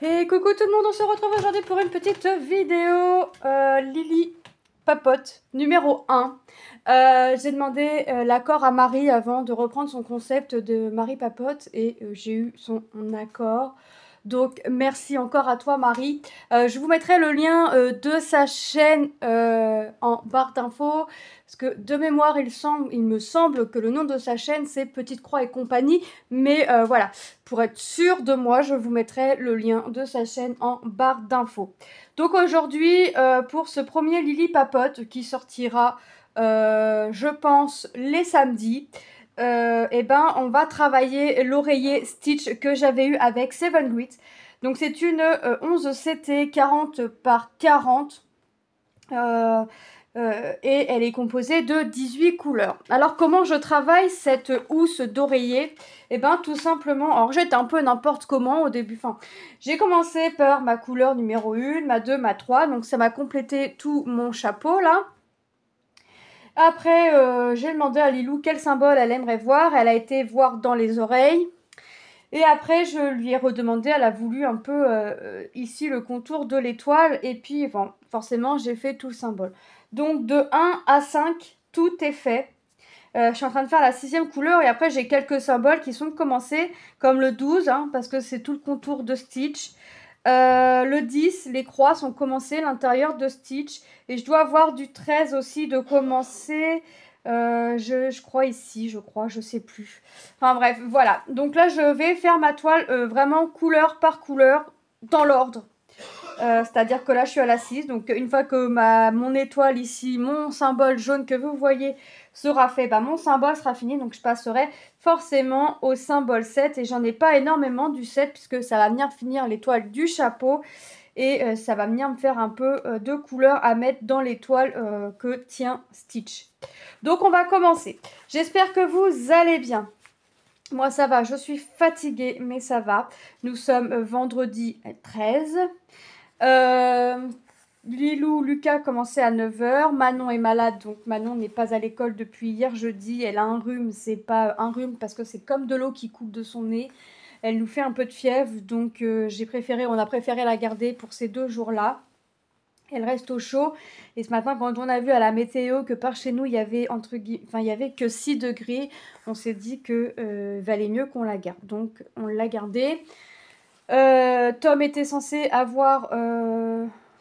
Et coucou tout le monde, on se retrouve aujourd'hui pour une petite vidéo Lily Papote numéro 1. J'ai demandé l'accord à Marie avant de reprendre son concept de Marie Papote et j'ai eu son accord. Donc merci encore à toi Marie. Je vous mettrai le lien de sa chaîne en barre d'infos. Parce que de mémoire il me semble que le nom de sa chaîne c'est Petite Croix et compagnie. Mais voilà, pour être sûr de moi, je vous mettrai le lien de sa chaîne en barre d'infos. Donc aujourd'hui, pour ce premier Lily Papote qui sortira, je pense, les samedis, et ben on va travailler l'oreiller Stitch que j'avais eu avec Seven Grit. Donc c'est une 11 CT 40 par 40 et elle est composée de 18 couleurs. Alors comment je travaille cette housse d'oreiller? Et ben tout simplement, alors j'étais un peu n'importe comment au début, enfin j'ai commencé par ma couleur numéro 1, ma 2, ma 3, donc ça m'a complété tout mon chapeau là. Après, j'ai demandé à Lilou quel symbole elle aimerait voir. Elle a été voir dans les oreilles. Et après, je lui ai redemandé, elle a voulu un peu ici le contour de l'étoile. Et puis, enfin, forcément, j'ai fait tout le symbole. Donc, de 1 à 5, tout est fait. Je suis en train de faire la 6e couleur. Et après, j'ai quelques symboles qui sont commencés, comme le 12, hein, parce que c'est tout le contour de Stitch. Le 10, les croix sont commencées, l'intérieur de Stitch. Et je dois avoir du 13 aussi de commencer. Je crois ici, je sais plus. Enfin bref, voilà. Donc là, je vais faire ma toile vraiment couleur par couleur, dans l'ordre. C'est-à-dire que là, je suis à la 6. Donc une fois que mon étoile ici, mon symbole jaune que vous voyez sera fait, bah, mon symbole sera fini. Donc je passerai forcément au symbole 7. Et j'en ai pas énormément du 7 puisque ça va venir finir l'étoile du chapeau. Et ça va venir me faire un peu de couleur à mettre dans l'étoile que tient Stitch. Donc on va commencer. J'espère que vous allez bien. Moi ça va, je suis fatiguée mais ça va. Nous sommes vendredi 13. Lilou, Lucas commençait à 9 h. Manon est malade, donc Manon n'est pas à l'école depuis hier jeudi. Elle a un rhume, c'est pas un rhume parce que c'est comme de l'eau qui coule de son nez. Elle nous fait un peu de fièvre, donc on a préféré la garder pour ces 2 jours-là. Elle reste au chaud. Et ce matin, quand on a vu à la météo que par chez nous, il y avait il y avait que 6 degrés, on s'est dit que valait mieux qu'on la garde. Donc on l'a gardée. Tom était censé avoir,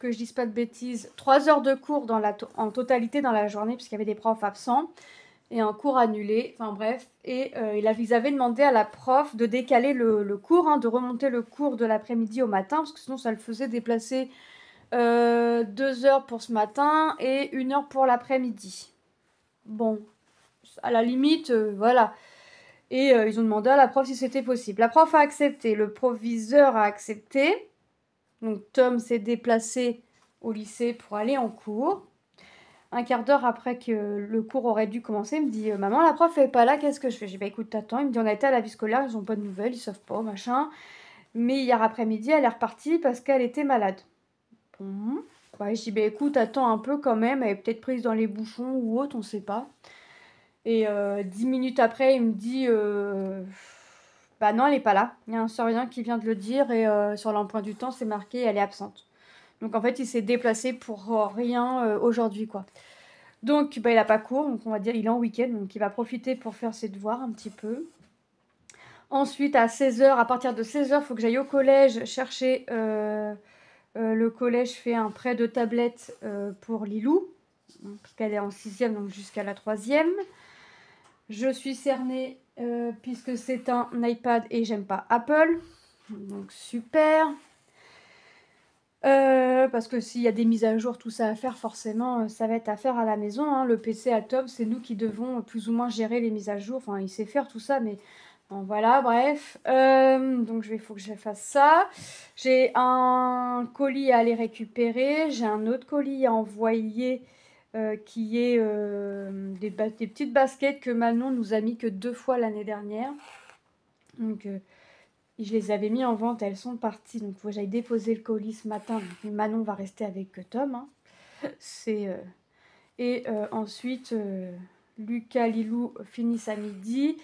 que je dise pas de bêtises, 3 heures de cours en totalité dans la journée, puisqu'il y avait des profs absents et un cours annulé, enfin bref. Et ils avaient demandé à la prof de décaler le cours, hein, de remonter le cours de l'après-midi au matin, parce que sinon ça le faisait déplacer 2 heures pour ce matin et 1 heure pour l'après-midi. Bon, à la limite, voilà. Et ils ont demandé à la prof si c'était possible. La prof a accepté, le proviseur a accepté. Donc Tom s'est déplacé au lycée pour aller en cours. Un quart d'heure après que le cours aurait dû commencer, il me dit maman, la prof est pas là, qu'est-ce que je fais? J'ai dit bah écoute, t'attends. Il me dit on a été à la vie scolaire, ils ont pas de nouvelles, ils savent pas, machin. Mais hier après-midi, elle est repartie parce qu'elle était malade. Bon. Ouais, je dis bah écoute, attends un peu quand même, elle est peut-être prise dans les bouchons ou autre, on sait pas. Et 10 minutes après, il me dit bah non, elle est pas là. Il y a un surveillant qui vient de le dire et sur l'emploi du temps, c'est marqué elle est absente. Donc en fait, il s'est déplacé pour rien aujourd'hui, quoi. Donc bah, il a pas cours, donc on va dire il est en week-end, donc il va profiter pour faire ses devoirs un petit peu. Ensuite, à 16 h, à partir de 16 h, il faut que j'aille au collège chercher. Le collège fait un prêt de tablette pour Lilou, parce qu'elle est en 6e, donc jusqu'à la 3e. Je suis cernée puisque c'est un iPad et j'aime pas Apple. Donc super. Parce que s'il y a des mises à jour, tout ça à faire, forcément, ça va être à faire à la maison. Hein. Le PC à Tom, c'est nous qui devons plus ou moins gérer les mises à jour. Enfin, il sait faire tout ça, mais bon, voilà, bref. Donc, il faut que je fasse ça. J'ai un colis à aller récupérer. J'ai un autre colis à envoyer qui est des petites baskets que Manon nous a mis que 2 fois l'année dernière. Donc, je les avais mis en vente, elles sont parties. Donc, il faut que j'aille déposer le colis ce matin. Donc, Manon va rester avec Tom. Hein. Et ensuite, Lucas, Lilou finissent à midi.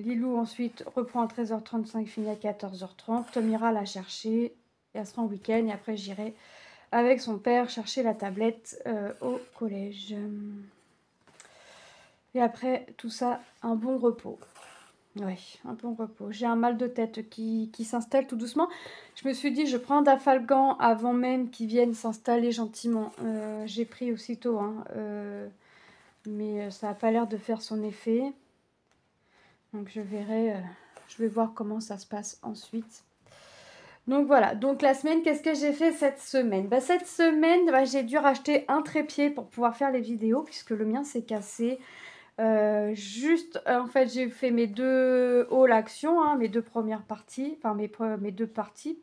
Lilou ensuite reprend à 13h35, finit à 14h30. Tom ira la chercher Et elle sera en week-end et après j'irai avec son père chercher la tablette au collège. Et après tout ça, un bon repos. Oui, un bon repos. J'ai un mal de tête qui s'installe tout doucement. Je me suis dit, je prends Dafalgan avant même qu'il vienne s'installer gentiment. J'ai pris aussitôt, hein, mais ça n'a pas l'air de faire son effet. Donc je verrai, je vais voir comment ça se passe ensuite. Donc voilà, donc la semaine, qu'est-ce que j'ai fait cette semaine? Bah, cette semaine, bah, j'ai dû racheter un trépied pour pouvoir faire les vidéos, puisque le mien s'est cassé. En fait, j'ai fait mes 2 hauls actions, hein, mes 2 premières parties, enfin mes 2 parties.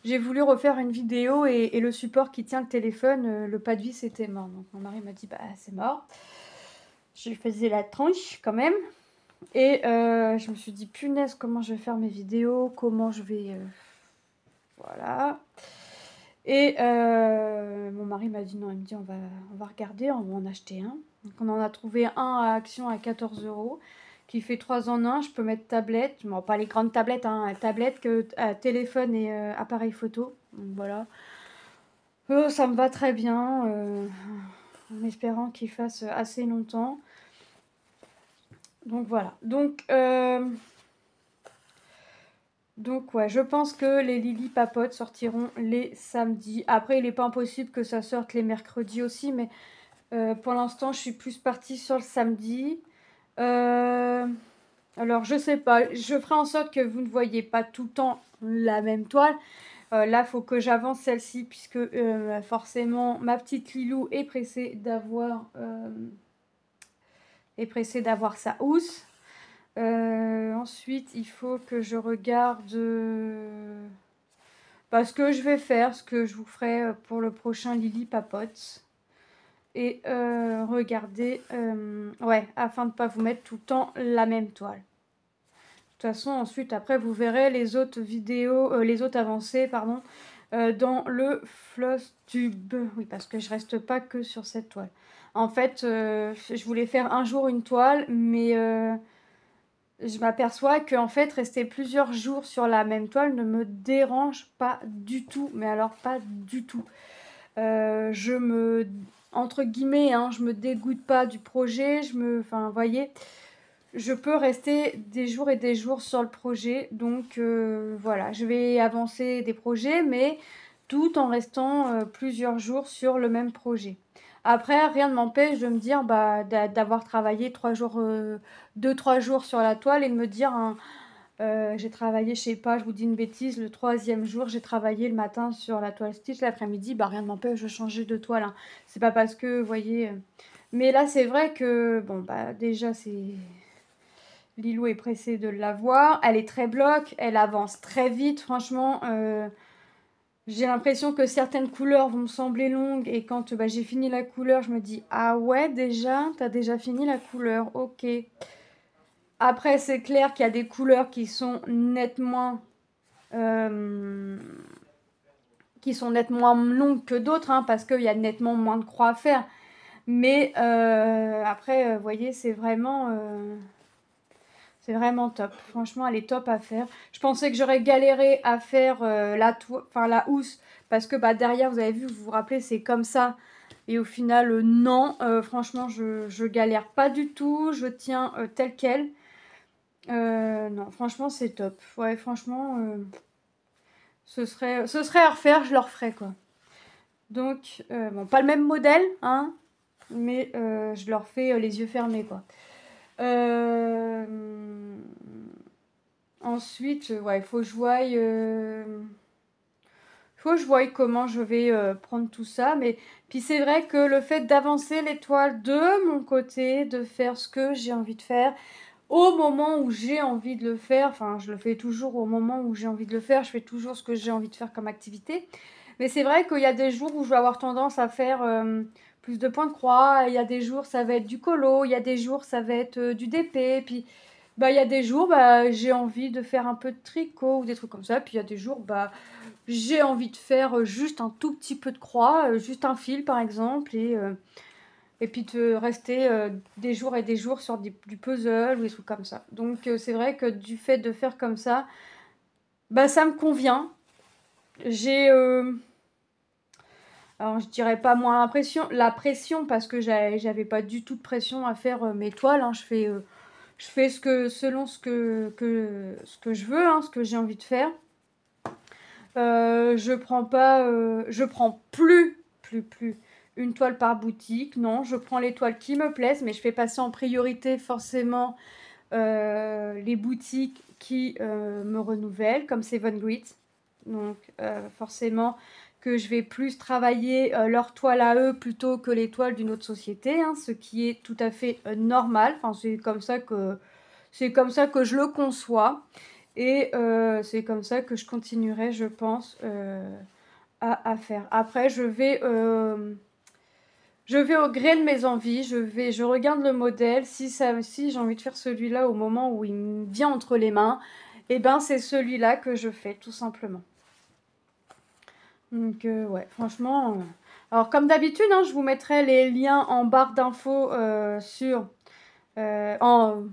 J'ai voulu refaire une vidéo et le support qui tient le téléphone, le pas de vis était mort. Donc mon mari m'a dit, bah c'est mort. Je lui faisais la tranche quand même. Et je me suis dit, punaise, comment je vais faire mes vidéos, comment je vais... voilà. Et mon mari m'a dit, non, il me dit, on va regarder, on va en acheter un. Donc on en a trouvé un à Action à 14 € qui fait 3 en 1. Je peux mettre tablette, bon, pas les grandes tablettes, hein, tablette, téléphone et appareil photo. Donc voilà. Ça me va très bien, en espérant qu'il fasse assez longtemps. Donc voilà. Donc ouais, je pense que les Lily Papotes sortiront les samedis. Après, il n'est pas impossible que ça sorte les mercredis aussi, mais pour l'instant, je suis plus partie sur le samedi. Alors, je sais pas, je ferai en sorte que vous ne voyez pas tout le temps la même toile. Là, il faut que j'avance celle-ci, puisque forcément, ma petite Lilou est pressée d'avoir sa housse. Ensuite, il faut que je regarde ce que je vais faire, ce que je vous ferai pour le prochain Lily Papote. Et regarder, ouais, afin de ne pas vous mettre tout le temps la même toile. De toute façon, ensuite, après, vous verrez les autres vidéos, les autres avancées, pardon, dans le floss tube. Oui, parce que je reste pas que sur cette toile. En fait, je voulais faire un jour une toile, mais je m'aperçois qu'en fait, rester plusieurs jours sur la même toile ne me dérange pas du tout. Mais alors, pas du tout. Entre guillemets, hein, je me dégoûte pas du projet. Enfin, vous voyez, je peux rester des jours et des jours sur le projet. Donc, voilà, je vais avancer des projets, mais tout en restant plusieurs jours sur le même projet. Après, rien ne m'empêche de me dire d'avoir travaillé 2-3 jours sur la toile et de me dire, hein, j'ai travaillé, je sais pas, je vous dis une bêtise, le 3e jour, j'ai travaillé le matin sur la toile stitch, l'après-midi, rien ne m'empêche de changer de toile. Hein. C'est pas parce que, vous voyez... Mais là, c'est vrai que, bon, déjà, c'est... Lilou est pressée de l'avoir. Elle est très bloc, elle avance très vite, franchement. J'ai l'impression que certaines couleurs vont me sembler longues et quand j'ai fini la couleur, je me dis « Ah ouais, déjà, t'as déjà fini la couleur, ok. » Après, c'est clair qu'il y a des couleurs qui sont nettement longues que d'autres, hein, parce qu'il y a nettement moins de croix à faire. Mais après, vous voyez, c'est vraiment top. Franchement, elle est top à faire. Je pensais que j'aurais galéré à faire la housse, parce que derrière, vous avez vu, vous vous rappelez, c'est comme ça. Et au final, non. Franchement, je galère pas du tout. Je tiens tel quel. Non, franchement, c'est top. Ouais, franchement, ce serait à refaire, je le referais, quoi. Donc, bon, pas le même modèle, hein, mais je leur fais les yeux fermés, quoi. Ensuite, ouais, il faut que je voie... faut que je voie comment je vais prendre tout ça. Mais puis c'est vrai que le fait d'avancer l'étoile de mon côté, de faire ce que j'ai envie de faire, au moment où j'ai envie de le faire, enfin je le fais toujours au moment où j'ai envie de le faire, je fais toujours ce que j'ai envie de faire comme activité. Mais c'est vrai qu'il y a des jours où je vais avoir tendance à faire plus de points de croix, il y a des jours ça va être du colo, il y a des jours ça va être du DP, puis il y a des jours j'ai envie de faire un peu de tricot ou des trucs comme ça, puis il y a des jours j'ai envie de faire juste un tout petit peu de croix, juste un fil par exemple, et puis de rester des jours et des jours sur du puzzle ou des trucs comme ça. Donc c'est vrai que du fait de faire comme ça, ça me convient. j'ai... alors, je dirais pas moins la pression parce que j'avais pas du tout de pression à faire mes toiles. Hein. Je fais selon ce que je veux, hein, ce que j'ai envie de faire. Je prends plus une toile par boutique. Non, je prends les toiles qui me plaisent, mais je fais passer en priorité forcément les boutiques qui me renouvellent, comme Seven Grit. Donc forcément que je vais plus travailler leurs toiles à eux plutôt que les toiles d'une autre société, hein, ce qui est tout à fait normal. Enfin, c'est comme ça que je le conçois. Et c'est comme ça que je continuerai, je pense, à faire. Après, je vais au gré de mes envies. Je regarde le modèle. Si j'ai envie de faire celui-là au moment où il me vient entre les mains, et ben c'est celui-là que je fais, tout simplement. Donc, ouais, franchement. Alors, comme d'habitude, hein, je vous mettrai les liens en barre d'infos sur. En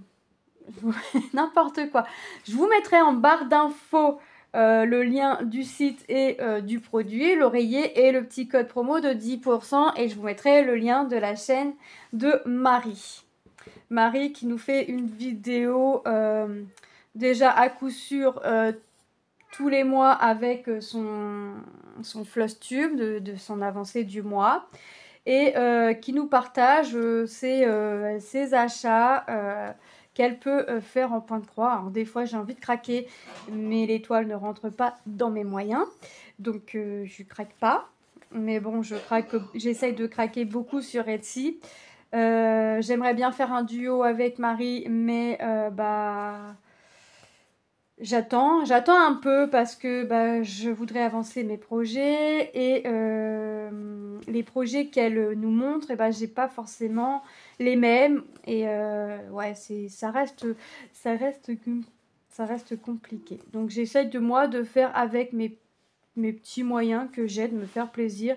n'importe quoi. Je vous mettrai en barre d'infos le lien du site et du produit, l'oreiller et le petit code promo de 10%. Et je vous mettrai le lien de la chaîne de Marie. Marie qui nous fait une vidéo déjà à coup sûr tous les mois avec son floss tube de son avancée du mois. Et qui nous partage ses achats qu'elle peut faire en point de croix. Alors, des fois, j'ai envie de craquer, mais les toiles ne rentrent pas dans mes moyens. Donc, je ne craque pas. Mais bon, j'essaye de craquer beaucoup sur Etsy. J'aimerais bien faire un duo avec Marie, mais j'attends un peu parce que je voudrais avancer mes projets et les projets qu'elle nous montre, j'ai pas forcément les mêmes et ouais, ça reste, ça reste compliqué. Donc j'essaye de faire avec mes petits moyens que j'ai, de me faire plaisir.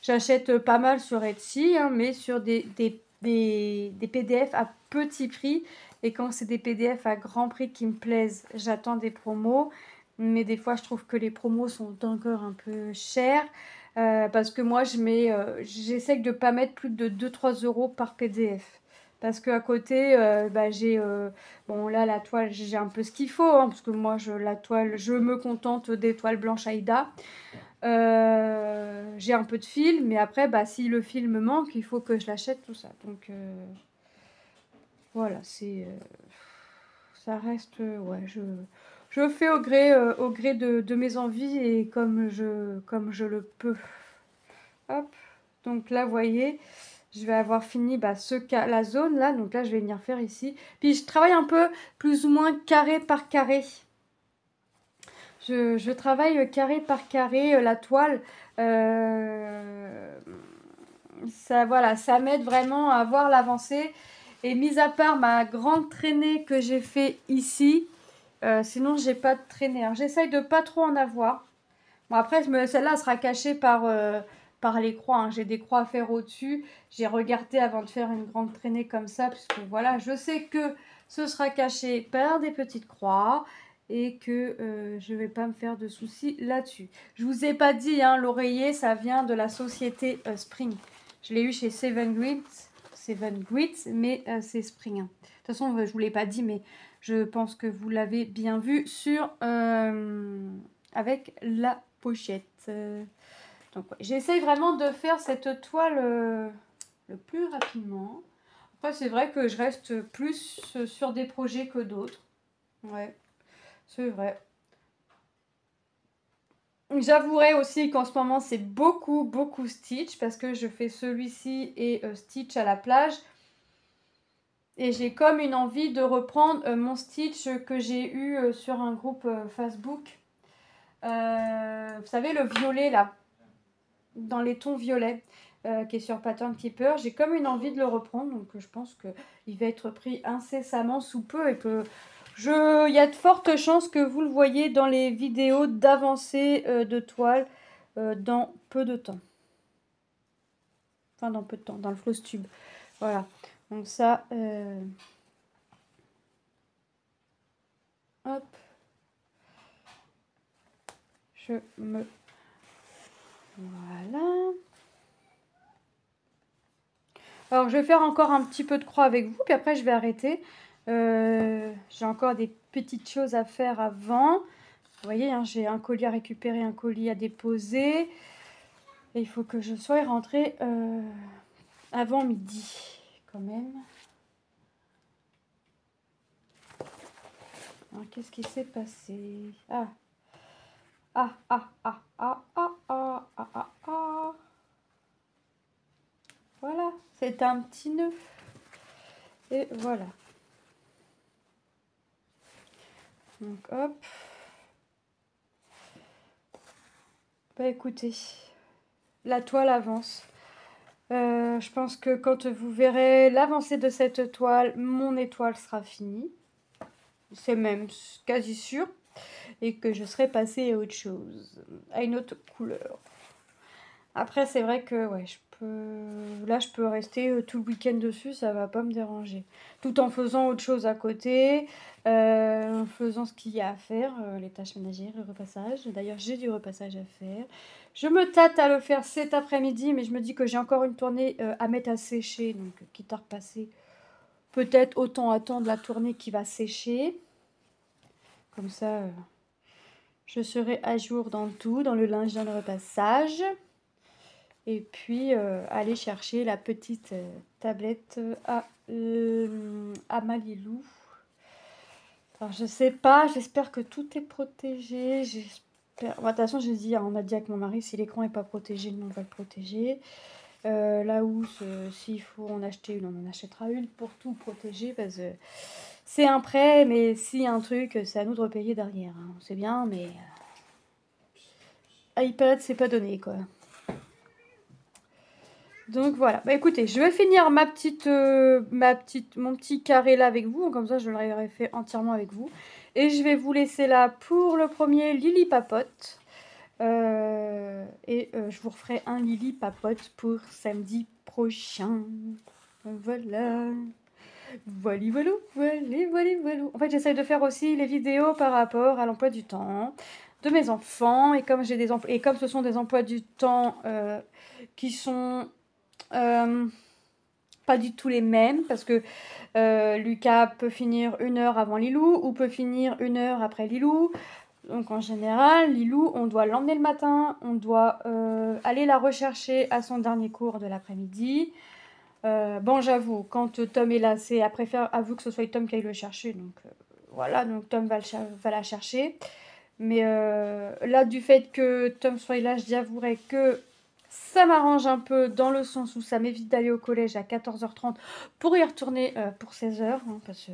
J'achète pas mal sur Etsy, hein, mais sur des PDF à petit prix. Et quand c'est des PDF à grand prix qui me plaisent, j'attends des promos. Mais des fois, je trouve que les promos sont encore un peu chers. Parce que moi, j'essaie de ne pas mettre plus de 2-3 € par PDF. Parce qu'à côté, bon, là, la toile, j'ai un peu ce qu'il faut. Hein, parce que moi, la toile, je me contente des toiles blanches Aïda. J'ai un peu de fil, mais après, si le fil me manque, il faut que je l'achète, tout ça. Donc, voilà, ça reste, ouais, je fais au gré de mes envies et comme je le peux. Hop, donc là, vous voyez, je vais avoir fini la zone là, donc là, je vais venir faire ici. Puis, je travaille un peu plus ou moins carré par carré. Je travaille carré par carré la toile. Ça, voilà, ça m'aide vraiment à voir l'avancée. Et mis à part ma grande traînée que j'ai fait ici, sinon j'ai pas de traînée. Alors j'essaye de pas trop en avoir. Bon après, celle-là sera cachée par les croix. Hein. J'ai des croix à faire au-dessus. J'ai regardé avant de faire une grande traînée comme ça, parce que voilà, je sais que ce sera caché par des petites croix et que je vais pas me faire de soucis là-dessus. Je vous ai pas dit, hein, l'oreiller, ça vient de la société Spring. Je l'ai eu chez Seven Grit, mais c'est Spring. Hein. De toute façon, je vous l'ai pas dit, mais je pense que vous l'avez bien vu avec la pochette. Donc, ouais, j'essaye vraiment de faire cette toile le plus rapidement. Après, c'est vrai que je reste plus sur des projets que d'autres. Ouais, c'est vrai. J'avouerai aussi qu'en ce moment, c'est beaucoup Stitch parce que je fais celui-ci et Stitch à la plage. Et j'ai comme une envie de reprendre mon Stitch que j'ai eu sur un groupe Facebook. Vous savez, le violet là, dans les tons violets, qui est sur Pattern Keeper. J'ai comme une envie de le reprendre, donc je pense qu'il va être pris incessamment sous peu et que il y a de fortes chances que vous le voyez dans les vidéos d'avancée de toile dans peu de temps. Enfin, dans peu de temps, dans le floss tube. Voilà. Donc ça... Hop. Je me Voilà. Alors, je vais faire encore un petit peu de croix avec vous, puis après, je vais arrêter. J'ai encore des petites choses à faire avant. Vous voyez, hein, j'ai un colis à récupérer, un colis à déposer. Et il faut que je sois rentrée avant midi, quand même. Alors, qu'est-ce qui s'est passé? Ah. Ah, ah, ah, ah, ah, ah, ah, ah, ah. Voilà, c'est un petit nœud. Et voilà. Donc, hop. Bah, écoutez, la toile avance. Je pense que quand vous verrez l'avancée de cette toile, mon étoile sera finie. C'est même quasi sûr. Et que je serai passée à autre chose, à une autre couleur. Après, c'est vrai que ouais, là, je peux rester tout le week-end dessus, ça va pas me déranger. Tout en faisant autre chose à côté, en faisant ce qu'il y a à faire, les tâches ménagères, le repassage. D'ailleurs, j'ai du repassage à faire. Je me tâte à le faire cet après-midi, mais je me dis que j'ai encore une tournée à mettre à sécher, donc quitte à repasser. Peut-être autant attendre la tournée qui va sécher. Comme ça, je serai à jour dans tout, dans le linge, dans le repassage. Et puis, aller chercher la petite tablette à Malilou. Alors, je sais pas, j'espère que tout est protégé. J'espère. Bon, de toute façon, j'ai dit, on a dit avec mon mari, si l'écran n'est pas protégé, nous, on va le protéger. La housse, s'il faut en acheter une, on en achètera une pour tout protéger. Parce que c'est un prêt, mais s'il y a un truc, c'est à nous de repayer derrière. Hein. C'est bien, mais iPad, c'est pas donné, quoi. Donc voilà, bah écoutez, je vais finir mon petit carré là avec vous, comme ça je l'aurai fait entièrement avec vous. Et je vais vous laisser là pour le premier Lily Papote. Je vous referai un Lily Papote pour samedi prochain. Voilà. Voilà. En fait, j'essaye de faire aussi les vidéos par rapport à l'emploi du temps de mes enfants. Et comme ce sont des emplois du temps qui sont pas du tout les mêmes, parce que Lucas peut finir 1 heure avant Lilou ou peut finir 1 heure après Lilou. Donc en général, Lilou, on doit l'emmener le matin, on doit aller la rechercher à son dernier cours de l'après-midi. Bon, j'avoue, quand Tom est là, c'est à que ce soit Tom qui aille le chercher. Donc voilà, donc Tom va la chercher. Mais là, du fait que Tom soit là, je avouerai que ça m'arrange un peu dans le sens où ça m'évite d'aller au collège à 14h30 pour y retourner pour 16h. Hein, parce que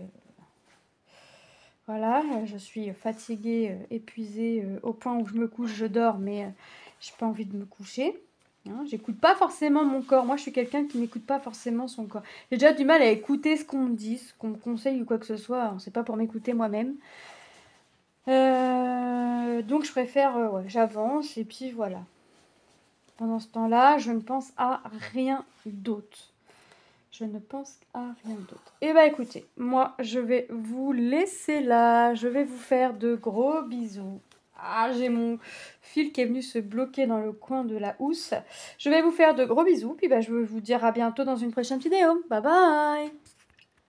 voilà, je suis fatiguée, épuisée, au point où je me couche, je dors, mais j'ai pas envie de me coucher. Hein, j'écoute pas forcément mon corps. Moi, je suis quelqu'un qui n'écoute pas forcément son corps. J'ai déjà du mal à écouter ce qu'on me dit, ce qu'on me conseille ou quoi que ce soit. C'est pas pour m'écouter moi-même. Donc, je préfère, ouais, j'avance et puis voilà. Pendant ce temps-là, je ne pense à rien d'autre. Je ne pense à rien d'autre. Et bah écoutez, moi je vais vous laisser là. Je vais vous faire de gros bisous. Ah, j'ai mon fil qui est venu se bloquer dans le coin de la housse. Je vais vous faire de gros bisous. Puis bah, je vais vous dire à bientôt dans une prochaine vidéo. Bye bye!